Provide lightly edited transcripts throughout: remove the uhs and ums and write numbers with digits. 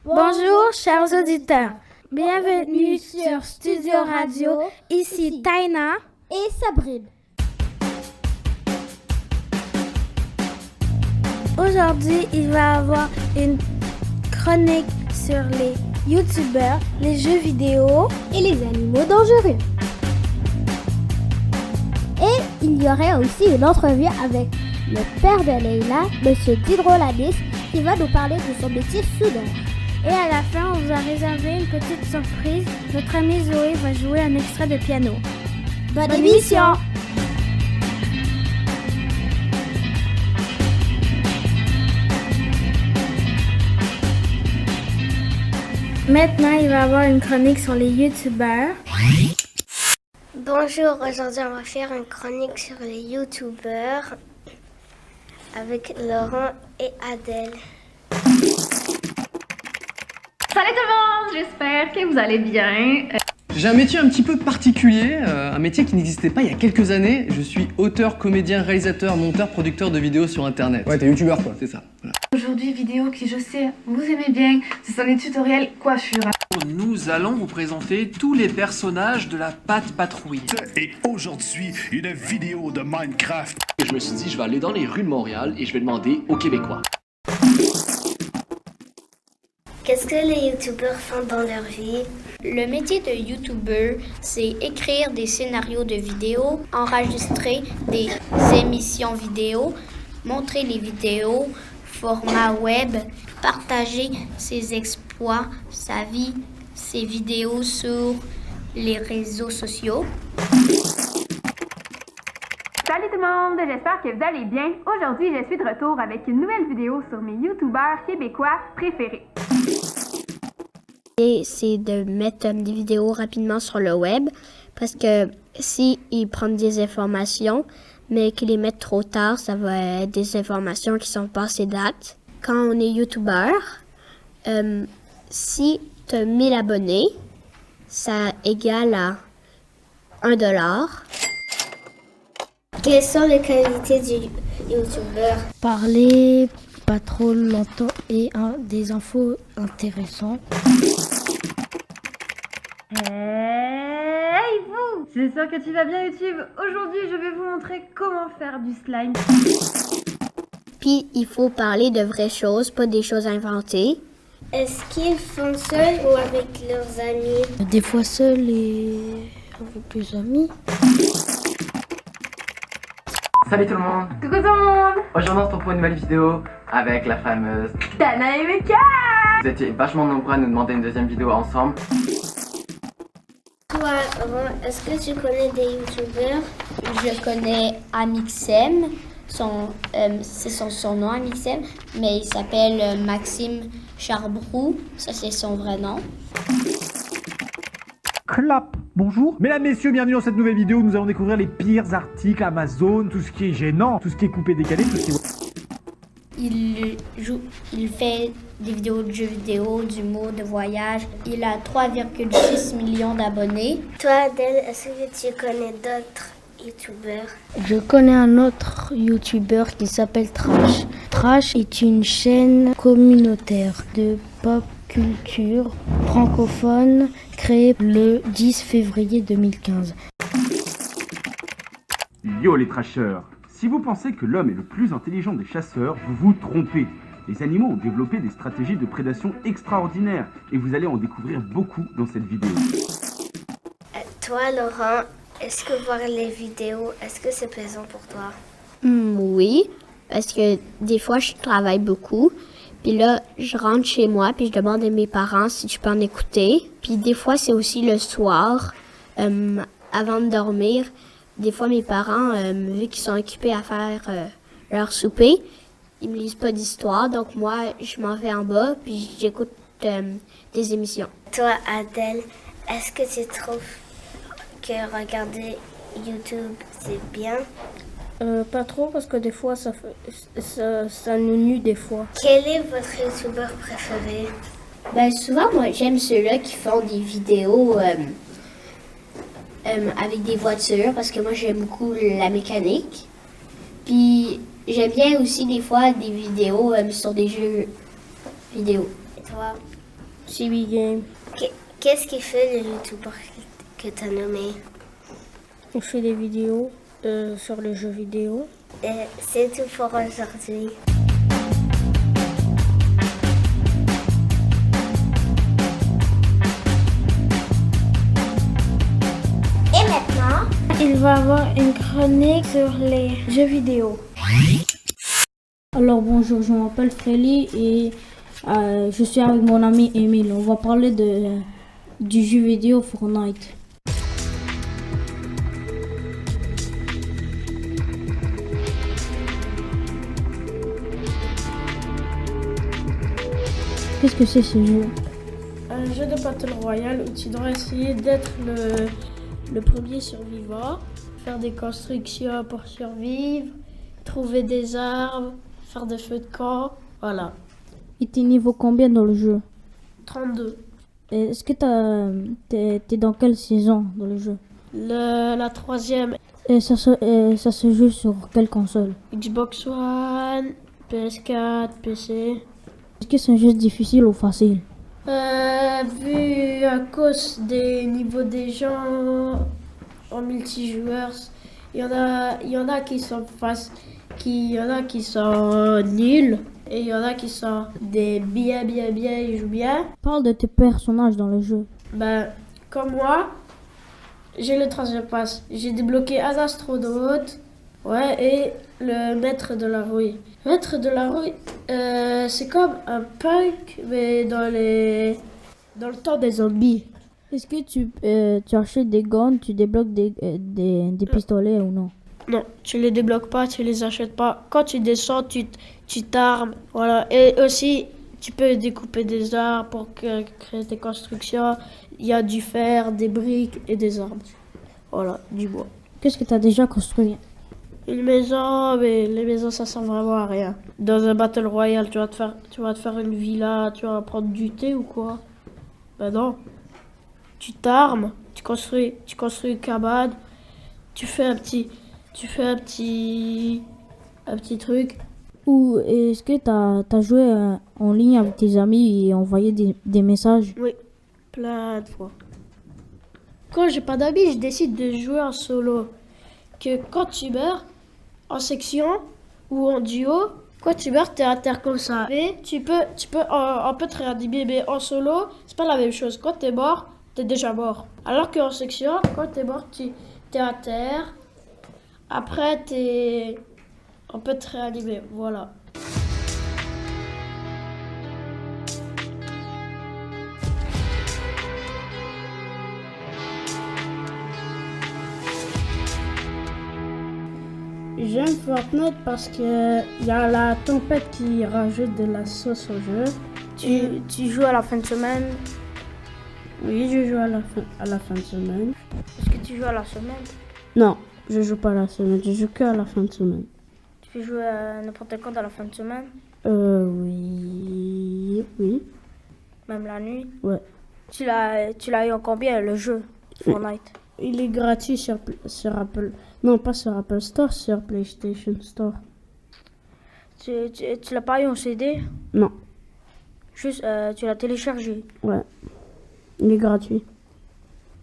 Bonjour, chers auditeurs. Bienvenue sur Studio Radio. Ici Taina et Sabrine. Aujourd'hui, il va y avoir une chronique sur les youtubeurs, les jeux vidéo et les animaux dangereux. Et il y aurait aussi une entrevue avec le père de Leila, Monsieur Didrolanis, qui va nous parler de son métier soudeur. Et à la fin, on vous a réservé une petite surprise. Notre amie Zoé va jouer un extrait de piano. Bonne émission! Maintenant, il va y avoir une chronique sur les youtubeurs. Bonjour, aujourd'hui on va faire une chronique sur les youtubeurs avec Laurent et Adèle. Salut tout le monde, j'espère que vous allez bien. J'ai un métier un petit peu particulier, un métier qui n'existait pas il y a quelques années. Je suis auteur, comédien, réalisateur, monteur, producteur de vidéos sur internet. Ouais, t'es youtubeur quoi. C'est ça, voilà. Aujourd'hui, vidéo qui je sais vous aimez bien, ce sont des tutoriels coiffure. Nous allons vous présenter tous les personnages de la Pat' Patrouille. Et aujourd'hui, une vidéo de Minecraft. Je me suis dit, je vais aller dans les rues de Montréal et je vais demander aux Québécois. Qu'est-ce que les youtubeurs font dans leur vie? Le métier de youtubeur, c'est écrire des scénarios de vidéos, enregistrer des émissions vidéo, montrer les vidéos, format web, partager ses exploits, sa vie, ses vidéos sur les réseaux sociaux. Salut tout le monde, j'espère que vous allez bien. Aujourd'hui, je suis de retour avec une nouvelle vidéo sur mes youtubeurs québécois préférés. Et c'est de mettre des vidéos rapidement sur le web parce que si ils prennent des informations mais qu'ils les mettent trop tard, ça va être des informations qui sont passées date. Quand on est youtubeur, si tu as 1000 abonnés, ça égale à $1. Quelles sont les qualités du youtubeur? Parler pas trop longtemps et des infos intéressantes. Hey vous! C'est sûr que tu vas bien YouTube. Aujourd'hui, je vais vous montrer comment faire du slime. Puis, il faut parler de vraies choses, pas des choses inventées. Est-ce qu'ils font seuls ou avec leurs amis? Des fois seuls et avec des amis. Salut tout le monde. Coucou tout le monde! Aujourd'hui on se retrouve pour une nouvelle vidéo avec la fameuse Tana et Meka! Vous étiez vachement nombreux à nous demander une deuxième vidéo ensemble. Toi, Laurent, est-ce que tu connais des youtubeurs? Je connais Amixem, c'est son surnom Amixem, mais il s'appelle Maxime Charbroux, ça c'est son vrai nom. Clap. Bonjour. Mesdames, messieurs, bienvenue dans cette nouvelle vidéo où nous allons découvrir les pires articles Amazon, tout ce qui est gênant, tout ce qui est coupé, décalé, tout ce qui est... Il fait des vidéos de jeux vidéo, d'humour, de voyage. Il a 3,6 millions d'abonnés. Toi, Adèle, est-ce que tu connais d'autres youtubeurs? Je connais un autre youtubeur qui s'appelle Trash. Trash est une chaîne communautaire de pop culture francophone créée le 10 février 2015. Yo les trashers. Si vous pensez que l'homme est le plus intelligent des chasseurs, vous vous trompez. Les animaux ont développé des stratégies de prédation extraordinaires et vous allez en découvrir beaucoup dans cette vidéo. Toi, Laurent, est-ce que voir les vidéos, est-ce que c'est plaisant pour toi? Oui, parce que des fois, je travaille beaucoup. Puis là, je rentre chez moi, puis je demande à mes parents si je peux en écouter. Puis des fois, c'est aussi le soir, avant de dormir. Des fois, mes parents, vu qu'ils sont occupés à faire leur souper, ils me lisent pas d'histoire. Donc moi, je m'en vais en bas, puis j'écoute des émissions. Toi, Adèle, est-ce que tu trouves que regarder YouTube, c'est bien? Pas trop parce que des fois ça nous nuit des fois. Quel est votre youtubeur préféré? Ben souvent moi j'aime ceux-là qui font des vidéos avec des voitures parce que moi j'aime beaucoup la mécanique. Puis j'aime bien aussi des fois des vidéos sur des jeux vidéo. Et toi? CB Game. Qu'est-ce qu'il fait le youtubeur que tu as nommé? On fait des vidéos sur les jeux vidéo. C'est tout pour aujourd'hui. Et maintenant, il va avoir une chronique sur les jeux vidéo. Alors bonjour, je m'appelle Frélie et je suis avec mon ami Emile. On va parler du jeu vidéo Fortnite. Qu'est-ce que c'est ce jeu? Un jeu de Battle Royale où tu dois essayer d'être le premier survivant, faire des constructions pour survivre, trouver des armes, faire des feux de camp, voilà. Et t'es niveau combien dans le jeu? 32. Est-ce que t'es dans quelle saison dans le jeu? La 3e. Et ça se joue sur quelle console? Xbox One, PS4, PC. Est-ce que c'est un jeu difficile ou facile? Vu à cause des niveaux des gens en multijoueur, il y en a qui sont nuls et il y en a qui sont des bien, ils jouent bien. Parle de tes personnages dans le jeu. Comme moi, j'ai le transpasse. J'ai débloqué un astronaute, et le maître de la rouille. Maître de la rouille, c'est comme un punk, mais dans le temps des zombies. Est-ce que tu achètes des guns, tu débloques des pistolets ou non? Non, tu les débloques pas, tu les achètes pas. Quand tu descends, tu t'armes, voilà. Et aussi, tu peux découper des arbres pour créer tes constructions. Il y a du fer, des briques et des arbres. Voilà, du bois. Qu'est-ce que tu as déjà construit? Une maison, mais les maisons ça sert vraiment à rien. Dans un Battle Royale, tu vas te faire une villa, tu vas prendre du thé ou quoi? Non. Tu t'armes, tu construis une cabane, tu fais un petit truc. Ou est-ce que t'as joué en ligne avec tes amis et envoyé des messages? Oui, plein de fois. Quand j'ai pas d'amis, je décide de jouer en solo. Que quand tu meurs, en section ou en duo, quand tu meurs, t'es à terre comme ça. Mais tu peux un peu te réanimer, mais en solo, c'est pas la même chose. Quand t'es mort, t'es déjà mort. Alors qu'en section, quand t'es mort, t'es à terre. Après, on peut te réanimer, voilà. J'aime Fortnite parce que y a la tempête qui rajoute de la sauce au jeu. Tu joues à la fin de semaine? Oui, je joue à la fin de semaine. Est-ce que tu joues à la semaine? Non, je joue pas à la semaine, je joue que à la fin de semaine. Tu peux jouer à n'importe quand à la fin de semaine? Oui. Même la nuit? Ouais. Tu l'as eu en combien le jeu Fortnite? Il est gratuit sur Apple. Non, pas sur Apple Store, sur PlayStation Store. Tu l'as pas eu en CD? Non. Juste, tu l'as téléchargé? Ouais. Il est gratuit.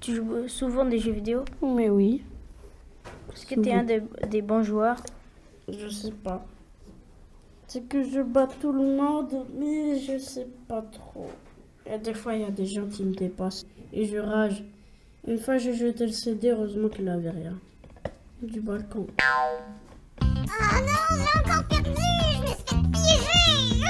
Tu joues souvent des jeux vidéo? Mais oui. Est-ce que tu es un des bons joueurs? Je sais pas. C'est que je bats tout le monde, mais je sais pas trop. Et des fois, il y a des gens qui me dépassent et je rage. Une fois, j'ai jeté le CD, heureusement qu'il avait rien. Du balcon. Ah non, j'ai encore perdu! Je me suis fait piéger!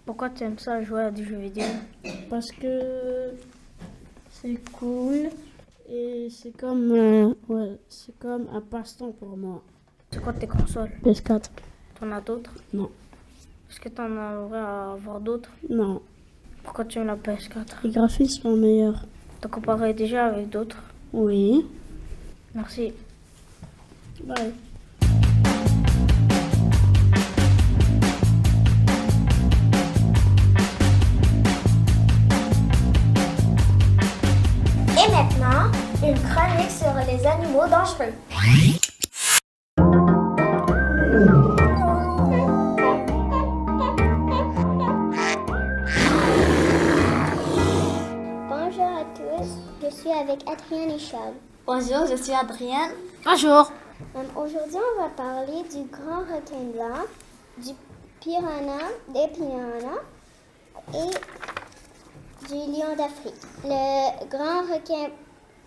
Pourquoi tu aimes ça jouer à des jeux vidéo? Parce que c'est cool et c'est comme un passe-temps pour moi. C'est quoi tes consoles? PS4. T'en as d'autres? Non. Est-ce que t'en aimerais avoir d'autres? Non. Pourquoi tu aimes la PS4? Les graphismes sont meilleurs. T'as comparé déjà avec d'autres? Oui. Merci. Bye. Et maintenant, une chronique sur les animaux dangereux. Bonjour à tous, je suis avec Adrienne et Charles. Bonjour, je suis Adrienne. Bonjour. Aujourd'hui, on va parler du grand requin blanc, du piranha, des piranhas et du lion d'Afrique. Le grand requin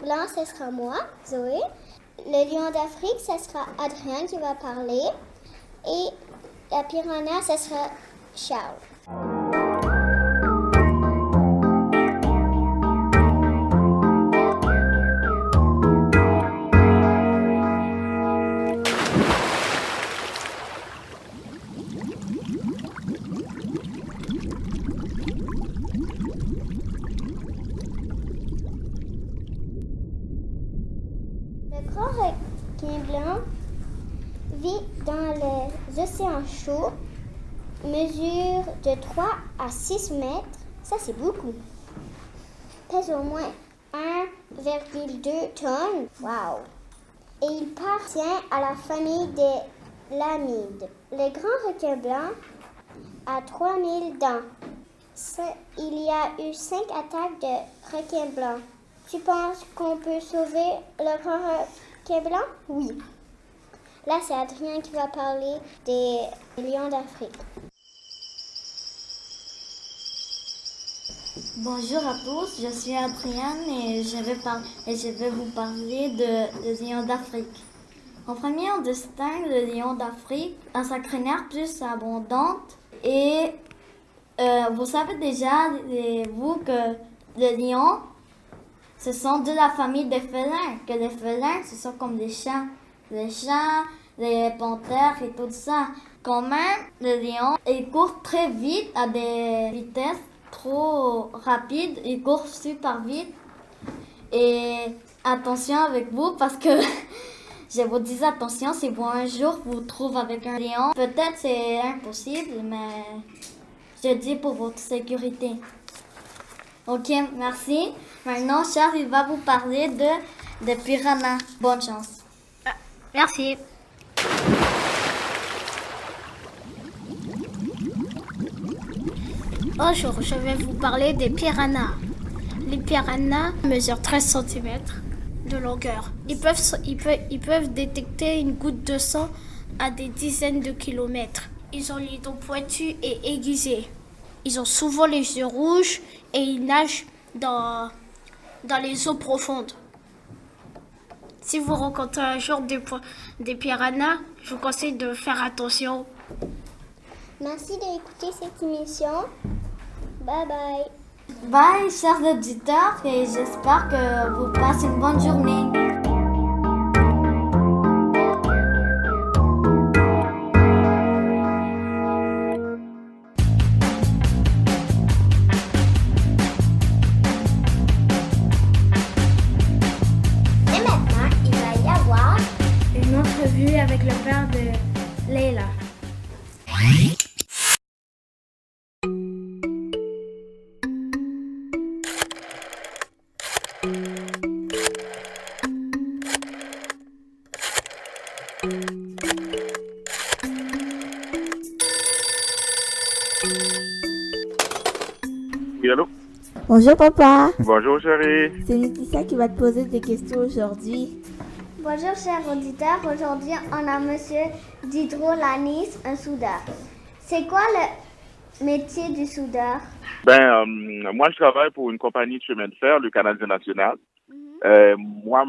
blanc, ce sera moi, Zoé. Le lion d'Afrique, ce sera Adrien qui va parler. Et la piranha, ce sera Charles. Le grand requin blanc vit dans les océans chauds, mesure de 3 à 6 mètres, ça c'est beaucoup. Pèse au moins 1,2 tonnes, wow! Et il appartient à la famille des lamides. Le grand requin blanc a 3000 dents. Il y a eu 5 attaques de requins blancs. Tu penses qu'on peut sauver le grand requin blanc? Oui. Là, c'est Adrien qui va parler des lions d'Afrique. Bonjour à tous, je suis Adrienne et je vais vous parler de lions d'Afrique. En premier, on distingue le lion d'Afrique à sa crinière plus abondante et vous savez déjà, vous, que le lion, ce sont de la famille des félins, que les félins, ce sont comme les chats, les panthères et tout ça. Quand même, le lion, il court très vite à des vitesses trop rapides, il court super vite. Et attention avec vous parce que je vous dis attention, si vous un jour vous trouvez avec un lion, peut-être c'est impossible, mais je dis pour votre sécurité. Ok, merci. Maintenant, Charles, il va vous parler de piranhas. Bonne chance. Merci. Bonjour, je vais vous parler des piranhas. Les piranhas mesurent 13 cm de longueur. Ils peuvent détecter une goutte de sang à des dizaines de kilomètres. Ils ont les dents pointues et aiguisées. Ils ont souvent les yeux rouges et ils nagent dans les eaux profondes. Si vous rencontrez un jour des piranhas, je vous conseille de faire attention. Merci d'écouter cette émission. Bye bye. Bye, chers auditeurs, et j'espère que vous passez une bonne journée. Et maintenant, il va y avoir une entrevue avec le père de Leila. Oui, allô? Bonjour papa. Bonjour chérie. C'est Laetitia qui va te poser des questions aujourd'hui. Bonjour chers auditeurs, aujourd'hui on a monsieur Diderot Lanis, un soudeur. C'est quoi le métier du soudeur? Moi je travaille pour une compagnie de chemin de fer, le Canadien National. Moi,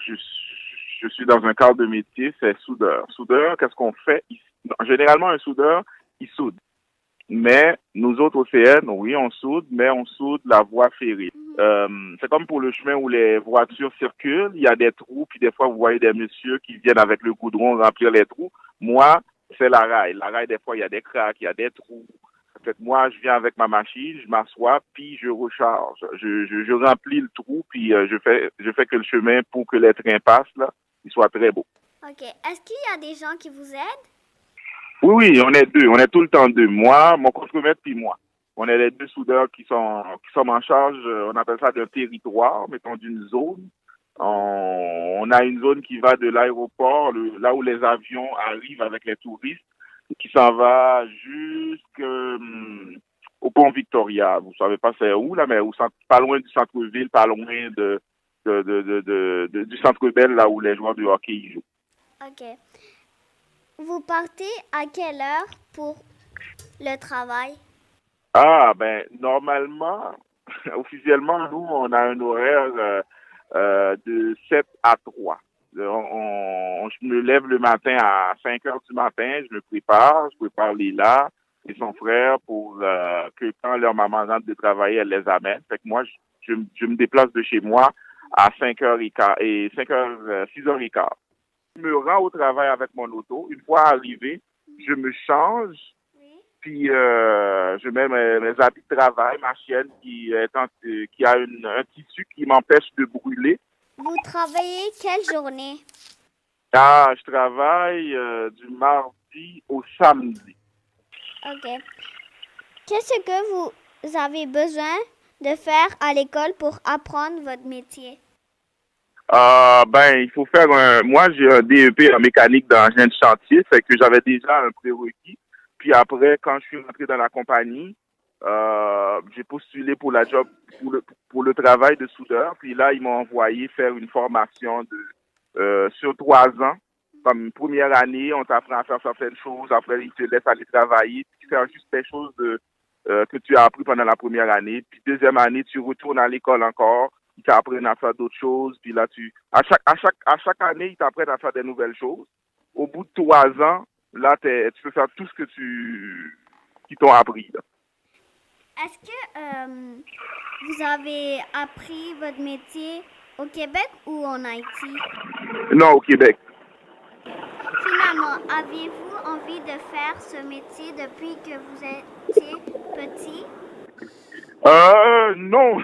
je suis dans un cadre de métier, c'est soudeur. Soudeur, qu'est-ce qu'on fait? Généralement, un soudeur, il soude. Mais nous autres au CN, oui, on soude, mais on soude la voie ferrée. C'est comme pour le chemin où les voitures circulent, il y a des trous, puis des fois, vous voyez des messieurs qui viennent avec le goudron remplir les trous. Moi, c'est la rail. La rail, des fois, il y a des craques, il y a des trous. En fait, moi, je viens avec ma machine, je m'assois, puis je recharge. Je remplis le trou, puis je fais que le chemin, pour que les trains passent, là, il soit très beau. Ok. Est-ce qu'il y a des gens qui vous aident? Oui, on est deux. On est tout le temps deux. Moi, mon contremaître, puis moi. On est les deux soudeurs qui sont en charge, on appelle ça d'un territoire, mettons d'une zone. On a une zone qui va de l'aéroport, là où les avions arrivent avec les touristes, qui s'en va jusqu'au pont Victoria. Vous savez pas c'est où là, mais pas loin du centre-ville, pas loin du centre Bell, là où les joueurs de hockey y jouent. OK. Vous partez à quelle heure pour le travail? Ah, ben, normalement, officiellement, nous, on a un horaire de 7 à 3. Je me lève le matin à 5 heures du matin, je prépare Lila et son frère pour que quand leur maman rentre de travailler, elle les amène. Fait que moi, je me déplace de chez moi à 5h15 et 6h15. Je me rends au travail avec mon auto. Une fois arrivé, je me change, puis je mets mes habits de travail, ma chienne qui a un tissu qui m'empêche de brûler. Vous travaillez quelle journée? Ah, je travaille du mardi au samedi. OK. Qu'est-ce que vous avez besoin de faire à l'école pour apprendre votre métier? Ben, il faut faire moi, j'ai un DEP en mécanique d'engin de chantier, fait que j'avais déjà un prérequis. Puis après, quand je suis rentré dans la compagnie, j'ai postulé pour la job, pour le travail de soudeur. Puis là, ils m'ont envoyé faire une formation sur 3 ans. Comme première année, on t'apprend à faire certaines choses. Après, ils te laissent aller travailler. Tu fais juste des choses que tu as appris pendant la première année. Puis deuxième année, tu retournes à l'école encore. Ils t'apprennent à faire d'autres choses. Puis là, à chaque année, ils t'apprennent à faire des nouvelles choses. Au bout de 3 ans, là, tu peux faire tout ce qu'ils t'ont appris. Là. Est-ce que vous avez appris votre métier au Québec ou en Haïti? Non, au Québec. Finalement, aviez-vous envie de faire ce métier depuis que vous étiez petit? Non,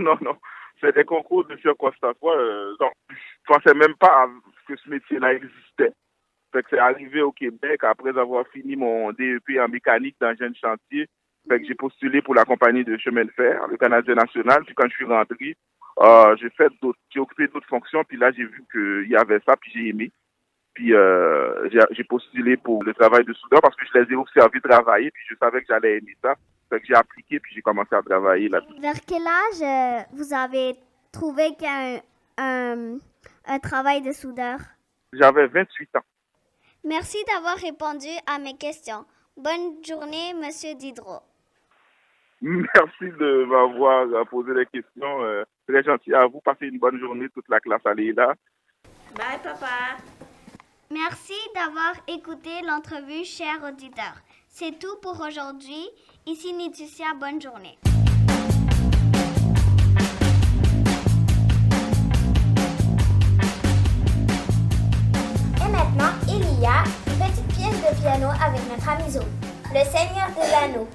non. C'est des concours de circonstances. Non, je pensais même pas que ce métier-là existait. Fait que c'est arrivé au Québec après avoir fini mon DEP en mécanique d'engin de chantier. Fait que j'ai postulé pour la compagnie de chemin de fer, le Canadien national. Puis quand je suis rentré, j'ai occupé d'autres fonctions. Puis là, j'ai vu qu'il y avait ça, puis j'ai aimé. Puis j'ai postulé pour le travail de soudeur parce que je les ai observés travailler. Puis je savais que j'allais aimer ça. Fait que j'ai appliqué, puis j'ai commencé à travailler là-dessus. Vers quel âge vous avez trouvé un travail de soudeur? J'avais 28 ans. Merci d'avoir répondu à mes questions. Bonne journée, Monsieur Diderot. Merci de m'avoir posé des questions. Très gentil à vous. Passez une bonne journée, toute la classe. Allez là. Bye, papa. Merci d'avoir écouté l'entrevue, chers auditeurs. C'est tout pour aujourd'hui. Ici Laetitia, bonne journée. Et maintenant, il y a une petite pièce de piano avec notre ami Zo, le Seigneur des Anneaux.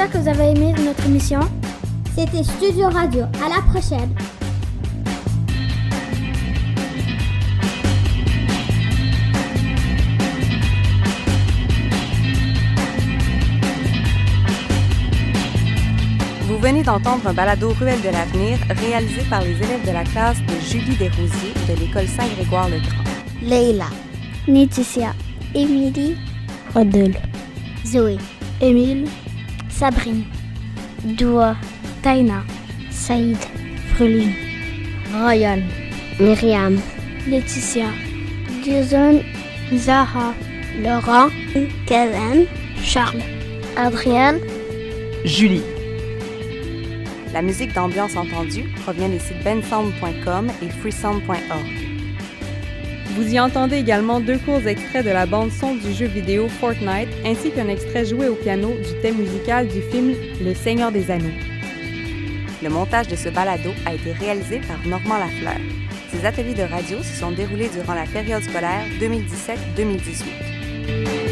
J'espère que vous avez aimé notre émission. C'était Studio Radio. À la prochaine. Vous venez d'entendre un balado Ruelle de l'avenir réalisé par les élèves de la classe de Julie Desrosiers de l'école Saint-Grégoire-le-Grand. Leila, Laetitia, Émilie, Adèle, Zoé, Émile, Sabrine, Doua, Taina, Saïd, Fréline, Ryan, Myriam, Laetitia, Jason, Zahra, Laurent, Kevin, Charles, Adrienne, Julie. La musique d'ambiance entendue provient des sites bensound.com et freesound.org. Vous y entendez également 2 courts extraits de la bande-son du jeu vidéo Fortnite ainsi qu'un extrait joué au piano du thème musical du film Le Seigneur des Anneaux. Le montage de ce balado a été réalisé par Normand Lafleur. Ces ateliers de radio se sont déroulés durant la période scolaire 2017-2018.